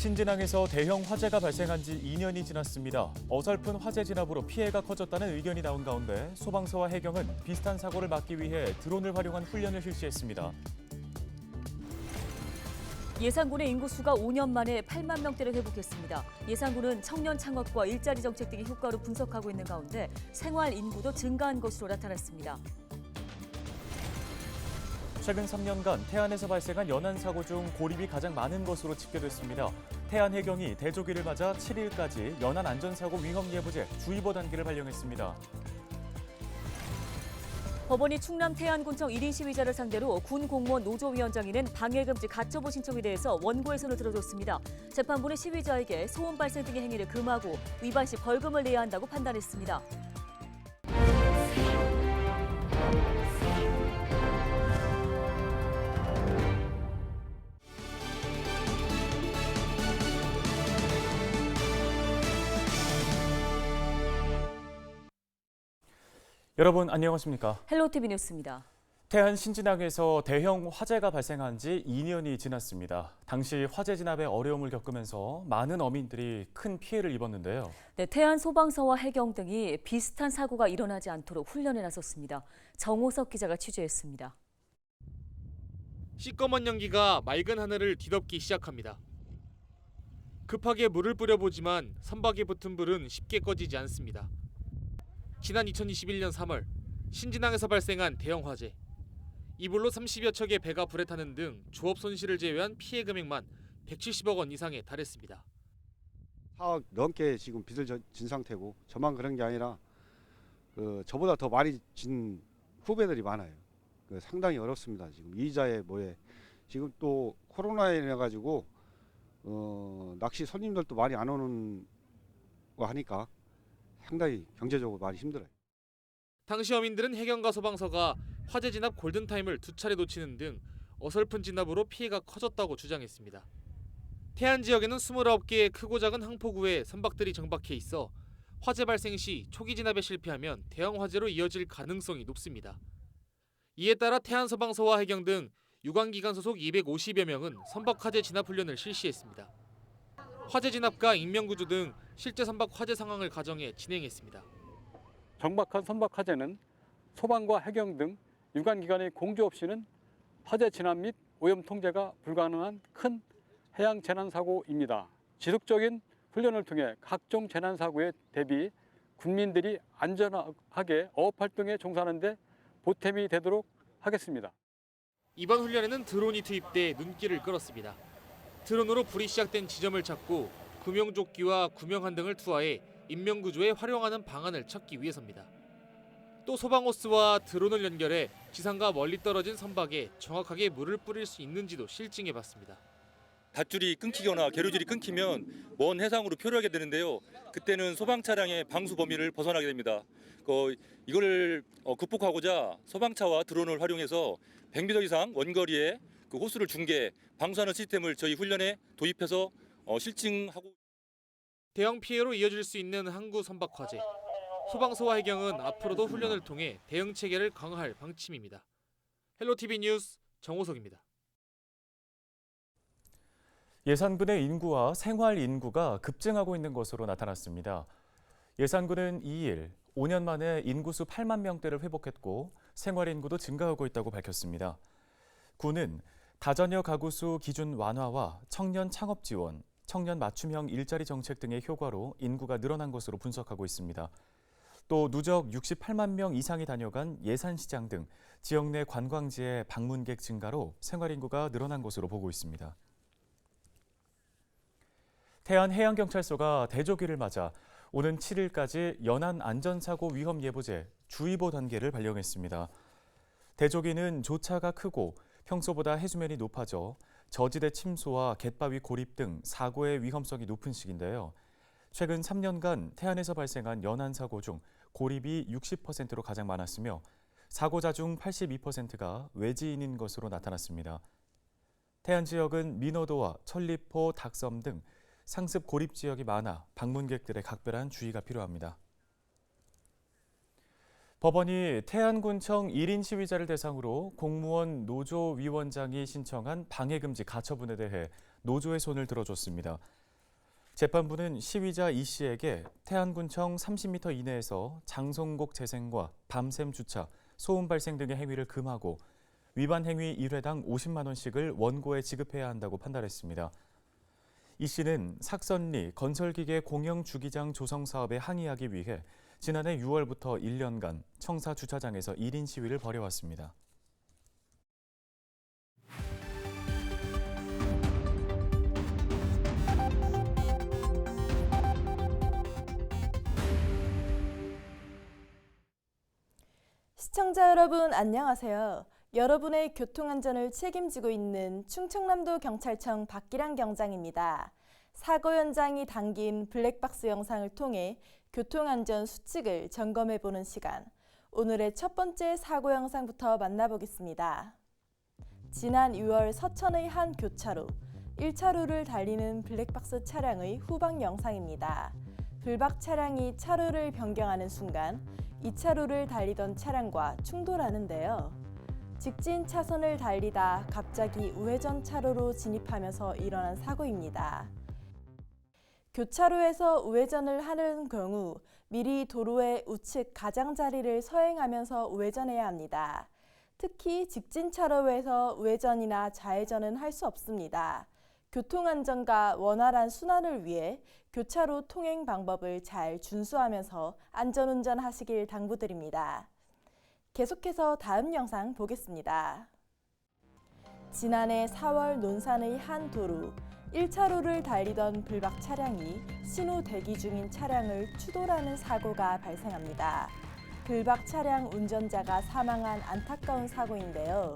신진항에서 대형 화재가 발생한 지 2년이 지났습니다. 어설픈 화재 진압으로 피해가 커졌다는 의견이 나온 가운데 소방서와 해경은 비슷한 사고를 막기 위해 드론을 활용한 훈련을 실시했습니다. 예산군의 인구수가 5년 만에 8만 명대를 회복했습니다. 예산군은 청년 창업과 일자리 정책 등의 효과로 분석하고 있는 가운데 생활 인구도 증가한 것으로 나타났습니다. 최근 3년간 태안에서 발생한 연안 사고 중 고립이 가장 많은 것으로 집계됐습니다. 태안 해경이 대조기를 맞아 7일까지 연안 안전사고 위험 예보제 주의보 단계를 발령했습니다. 법원이 충남 태안군청 1인 시위자를 상대로 군 공무원 노조위원장이 낸 방해금지 가처분 신청에 대해서 원고의 손을 들어줬습니다. 재판부는 시위자에게 소음 발생 등의 행위를 금하고 위반 시 벌금을 내야 한다고 판단했습니다. 여러분 안녕하십니까? 헬로티비 뉴스입니다. 태안 신진항에서 대형 화재가 발생한 지 2년이 지났습니다. 당시 화재 진압에 어려움을 겪으면서 많은 어민들이 큰 피해를 입었는데요. 네, 태안 소방서와 해경 등이 비슷한 사고가 일어나지 않도록 훈련에 나섰습니다. 정호석 기자가 취재했습니다. 시꺼먼 연기가 맑은 하늘을 뒤덮기 시작합니다. 급하게 물을 뿌려보지만 선박에 붙은 불은 쉽게 꺼지지 않습니다. 지난 2021년 3월 신진항에서 발생한 대형 화재. 이 불로 30여 척의 배가 불에 타는 등 조업 손실을 제외한 피해 금액만 170억 원 이상에 달했습니다. 4억 넘게 지금 빚을 진 상태고 저만 그런 게 아니라 저보다 더 많이 진 후배들이 많아요. 상당히 어렵습니다. 지금 이자에 뭐에 지금 또 코로나에 인해 가지고 낚시 손님들도 많이 안 오는 거 하니까 상당히 경제적으로 많이 힘들어요. 당시 어민들은 해경과 소방서가 화재 진압 골든타임을 2차례 놓치는 등 어설픈 진압으로 피해가 커졌다고 주장했습니다. 태안 지역에는 29개의 크고 작은 항포구에 선박들이 정박해 있어 화재 발생 시 초기 진압에 실패하면 대형 화재로 이어질 가능성이 높습니다. 이에 따라 태안 소방서와 해경 등 유관기관 소속 250여 명은 선박 화재 진압 훈련을 실시했습니다. 화재 진압과 인명구조 등 실제 선박 화재 상황을 가정해 진행했습니다. 정박한 선박 화재는 소방과 해경 등 유관기관의 공조 없이는 화재 진압 및 오염 통제가 불가능한 큰 해양 재난 사고입니다. 지속적인 훈련을 통해 각종 재난 사고에 대비 국민들이 안전하게 어업 활동에 종사하는 데 보탬이 되도록 하겠습니다. 이번 훈련에는 드론이 투입돼 눈길을 끌었습니다. 드론으로 불이 시작된 지점을 찾고 구명조끼와 구명한 등을 투하해 인명구조에 활용하는 방안을 찾기 위해서입니다. 또 소방호스와 드론을 연결해 지상과 멀리 떨어진 선박에 정확하게 물을 뿌릴 수 있는지도 실증해봤습니다. 밧줄이 끊기거나 계류질이 끊기면 먼 해상으로 표류하게 되는데요. 그때는 소방 차량의 방수 범위를 벗어나게 됩니다. 이걸 극복하고자 소방차와 드론을 활용해서 100m 이상 원거리에 그 호수를 중계, 방수하는 시스템을 저희 훈련에 도입해서 실증하고. 대형 피해로 이어질 수 있는 항구 선박 화재. 소방서와 해경은 앞으로도 훈련을 통해 대응 체계를 강화할 방침입니다. 헬로티비 뉴스 정호석입니다. 예산군의 인구와 생활 인구가 급증하고 있는 것으로 나타났습니다. 예산군은 2일 5년 만에 인구수 8만 명대를 회복했고 생활 인구도 증가하고 있다고 밝혔습니다. 군은 다자녀 가구 수 기준 완화와 청년 창업 지원, 청년 맞춤형 일자리 정책 등의 효과로 인구가 늘어난 것으로 분석하고 있습니다. 또 누적 68만 명 이상이 다녀간 예산시장 등 지역 내 관광지의 방문객 증가로 생활 인구가 늘어난 것으로 보고 있습니다. 태안 해양경찰서가 대조기를 맞아 오는 7일까지 연안 안전사고 위험 예보제 주의보 단계를 발령했습니다. 대조기는 조차가 크고 평소보다 해수면이 높아져 저지대 침수와 갯바위 고립 등 사고의 위험성이 높은 시기인데요. 최근 3년간 태안에서 발생한 연안 사고 중 고립이 60%로 가장 많았으며 사고자 중 82%가 외지인인 것으로 나타났습니다. 태안 지역은 민어도와 천리포, 닭섬 등 상습 고립 지역이 많아 방문객들의 각별한 주의가 필요합니다. 법원이 태안군청 1인 시위자를 대상으로 공무원 노조위원장이 신청한 방해금지 가처분에 대해 노조의 손을 들어줬습니다. 재판부는 시위자 이 씨에게 태안군청 30m 이내에서 장송곡 재생과 밤샘 주차, 소음 발생 등의 행위를 금하고 위반 행위 1회당 50만 원씩을 원고에 지급해야 한다고 판단했습니다. 이 씨는 삭선리 건설기계 공영 주기장 조성 사업에 항의하기 위해 지난해 6월부터 1년간 청사 주차장에서 1인 시위를 벌여왔습니다. 시청자 여러분 안녕하세요. 여러분의 교통안전을 책임지고 있는 충청남도 경찰청 박기량 경장입니다. 사고 현장이 담긴 블랙박스 영상을 통해 교통안전 수칙을 점검해보는 시간. 오늘의 첫 번째 사고 영상부터 만나보겠습니다. 지난 6월 서천의 한 교차로, 1차로를 달리는 블랙박스 차량의 후방 영상입니다. 블박 차량이 차로를 변경하는 순간 2차로를 달리던 차량과 충돌하는데요. 직진 차선을 달리다 갑자기 우회전 차로로 진입하면서 일어난 사고입니다. 교차로에서 우회전을 하는 경우 미리 도로의 우측 가장자리를 서행하면서 우회전해야 합니다. 특히 직진 차로에서 우회전이나 좌회전은 할 수 없습니다. 교통안전과 원활한 순환을 위해 교차로 통행 방법을 잘 준수하면서 안전운전 하시길 당부드립니다. 계속해서 다음 영상 보겠습니다. 지난해 4월 논산의 한 도로, 1차로를 달리던 블박 차량이 신호 대기 중인 차량을 추돌하는 사고가 발생합니다. 블박 차량 운전자가 사망한 안타까운 사고인데요.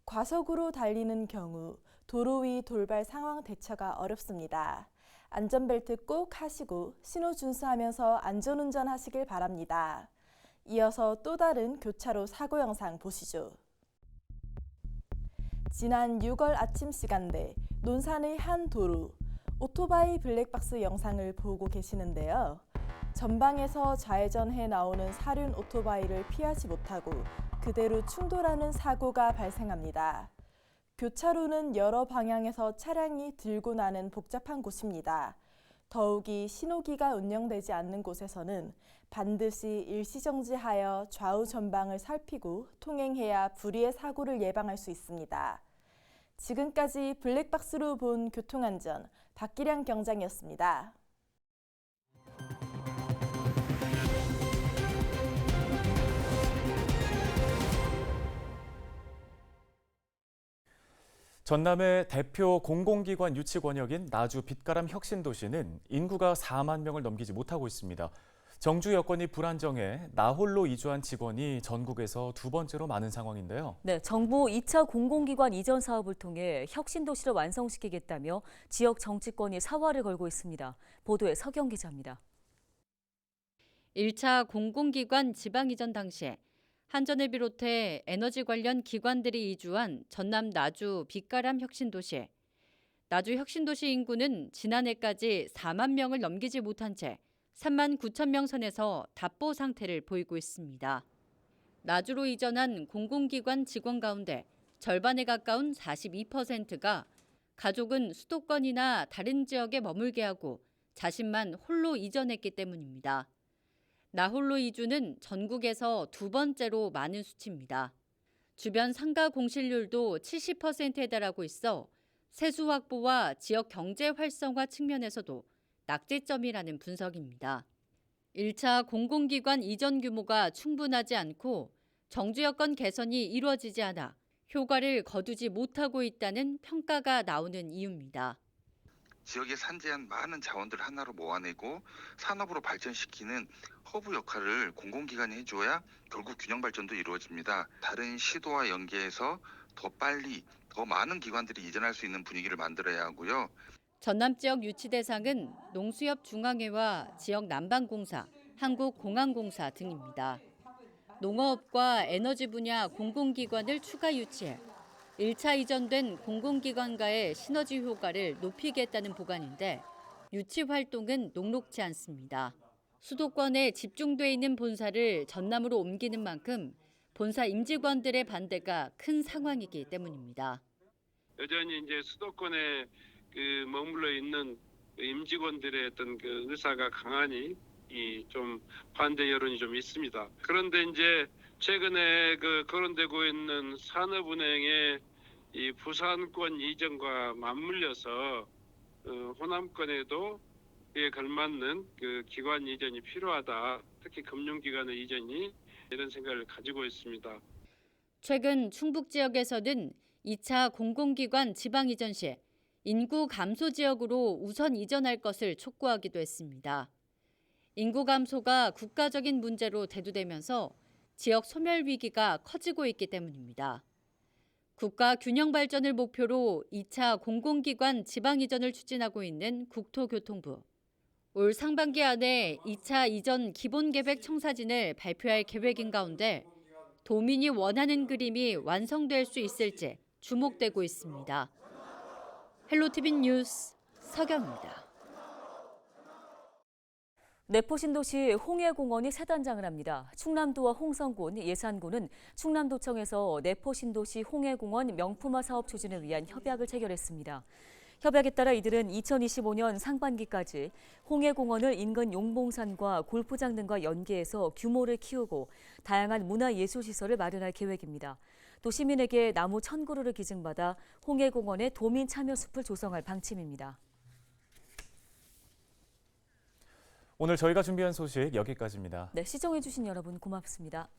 과속으로 달리는 경우 도로 위 돌발 상황 대처가 어렵습니다. 안전벨트 꼭 하시고 신호 준수하면서 안전운전 하시길 바랍니다. 이어서 또 다른 교차로 사고 영상 보시죠. 지난 6월 아침 시간대 논산의 한 도로, 오토바이 블랙박스 영상을 보고 계시는데요. 전방에서 좌회전해 나오는 사륜 오토바이를 피하지 못하고 그대로 충돌하는 사고가 발생합니다. 교차로는 여러 방향에서 차량이 들고 나는 복잡한 곳입니다. 더욱이 신호기가 운영되지 않는 곳에서는 반드시 일시정지하여 좌우 전방을 살피고 통행해야 불의의 사고를 예방할 수 있습니다. 지금까지 블랙박스로 본 교통안전 박기량 경장이었습니다. 전남의 대표 공공기관 유치 권역인 나주 빛가람 혁신도시는 인구가 4만 명을 넘기지 못하고 있습니다. 정주 여건이 불안정해 나홀로 이주한 직원이 전국에서 두 번째로 많은 상황인데요. 네, 정부 2차 공공기관 이전 사업을 통해 혁신도시를 완성시키겠다며 지역 정치권이 사활을 걸고 있습니다. 보도에 서경 기자입니다. 1차 공공기관 지방 이전 당시에 한전을 비롯해 에너지 관련 기관들이 이주한 전남 나주 빛가람 혁신도시. 나주 혁신도시 인구는 지난해까지 4만 명을 넘기지 못한 채 3만 9천 명 선에서 답보 상태를 보이고 있습니다. 나주로 이전한 공공기관 직원 가운데 절반에 가까운 42%가 가족은 수도권이나 다른 지역에 머물게 하고 자신만 홀로 이전했기 때문입니다. 나홀로 이주는 전국에서 두 번째로 많은 수치입니다. 주변 상가 공실률도 70%에 달하고 있어 세수 확보와 지역 경제 활성화 측면에서도 낙제점이라는 분석입니다. 1차 공공기관 이전 규모가 충분하지 않고 정주 여건 개선이 이루어지지 않아 효과를 거두지 못하고 있다는 평가가 나오는 이유입니다. 지역에 산재한 많은 자원들을 하나로 모아내고 산업으로 발전시키는 허브 역할을 공공기관이 해줘야 결국 균형 발전도 이루어집니다. 다른 시도와 연계해서 더 빨리 더 많은 기관들이 이전할 수 있는 분위기를 만들어야 하고요. 전남 지역 유치 대상은 농수협중앙회와 지역 난방공사, 한국공항공사 등입니다. 농어업과 에너지 분야 공공기관을 추가 유치해 1차 이전된 공공기관과의 시너지 효과를 높이겠다는 보관인데 유치 활동은 녹록지 않습니다. 수도권에 집중돼 있는 본사를 전남으로 옮기는 만큼 본사 임직원들의 반대가 큰 상황이기 때문입니다. 여전히 이제 수도권에 머물러 있는 임직원들의 어떤 의사가 강하니 좀 반대 여론이 좀 있습니다. 그런데 이제 최근에 거론되고 있는 산업은행의 이 부산권 이전과 맞물려서 호남권에도 그에 걸맞는 기관 이전이 필요하다. 특히 금융기관의 이전이 이런 생각을 가지고 있습니다. 최근 충북 지역에서는 2차 공공기관 지방 이전 시 인구 감소 지역으로 우선 이전할 것을 촉구하기도 했습니다. 인구 감소가 국가적인 문제로 대두되면서 지역 소멸 위기가 커지고 있기 때문입니다. 국가 균형 발전을 목표로 2차 공공기관 지방 이전을 추진하고 있는 국토교통부. 올 상반기 안에 2차 이전 기본계획 청사진을 발표할 계획인 가운데 도민이 원하는 그림이 완성될 수 있을지 주목되고 있습니다. 헬로티비 뉴스 서경입니다. 내포 신도시 홍해공원이 새 단장을 합니다. 충남도와 홍성군, 예산군은 충남도청에서 내포 신도시 홍해공원 명품화 사업 추진을 위한 협약을 체결했습니다. 협약에 따라 이들은 2025년 상반기까지 홍해공원을 인근 용봉산과 골프장 등과 연계해서 규모를 키우고 다양한 문화예술시설을 마련할 계획입니다. 또 시민에게 나무 1,000그루를 기증받아 홍해공원의 도민 참여 숲을 조성할 방침입니다. 오늘 저희가 준비한 소식 여기까지입니다. 네, 시청해주신 여러분 고맙습니다.